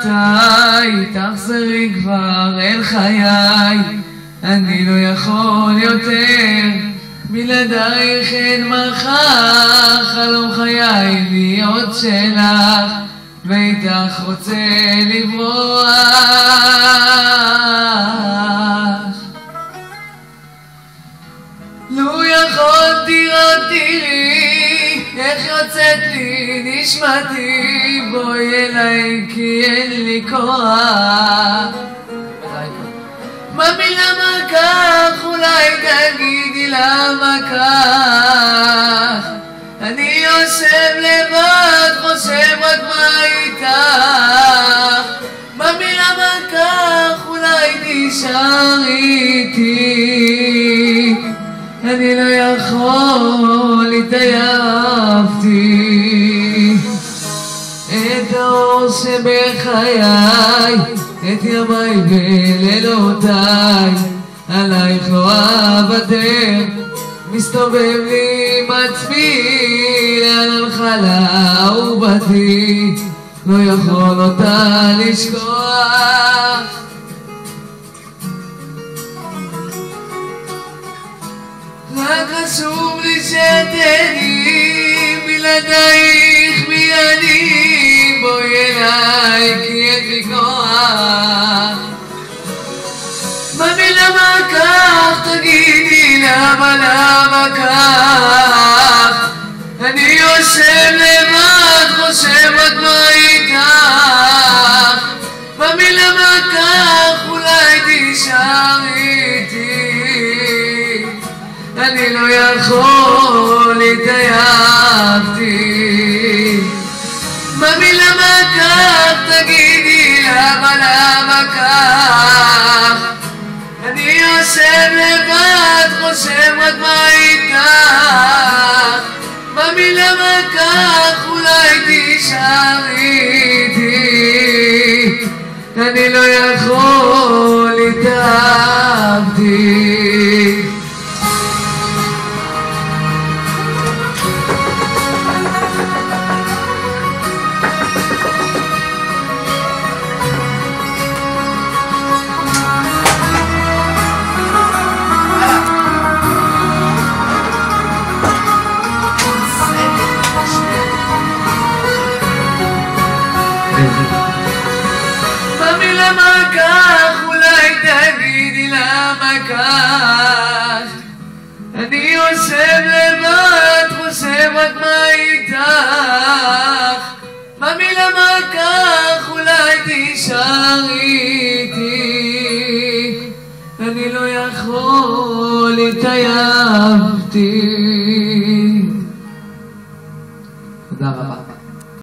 מתי תחזרי כבר אל חיי, אני לא יכול יותר, בלעדייך אין מחר, חלום חיי להיות שלך, ואיתך רוצה לברוח. לו יכולתי רק תראי איך יוצאת לי נשמתי, בואי אליי כי אין לי כוח. ממי למה כך? אולי תגידי למה כך? אני יושב לבד, חושב רק מה איתך. ממי למה כך? אולי תישאר איתי, אני לא יכול, התעייפתי. את האור שבחיי, את ימיי ולילותיי, עלייך לא אוותר, מסתובב לי עם עצמי, לאן הלכה לאהובתי, לא יכול אותה לשכוח. רק חשוב לי שתהיי, בלעדייך מי אני, בואי אליי כי אין לי כוח. ממי למה כך? תגידי למה כך? אני יושב לבד, חושב רק מה איתך. ממי למה כך? אולי תישאר איתי, אני לא יכול, התעייפתי. ממי למה כך? תגידי למה כך? אני יושב לבד, חושב רק מה איתך. ממי למה כך? אולי תישאר איתי, אני לא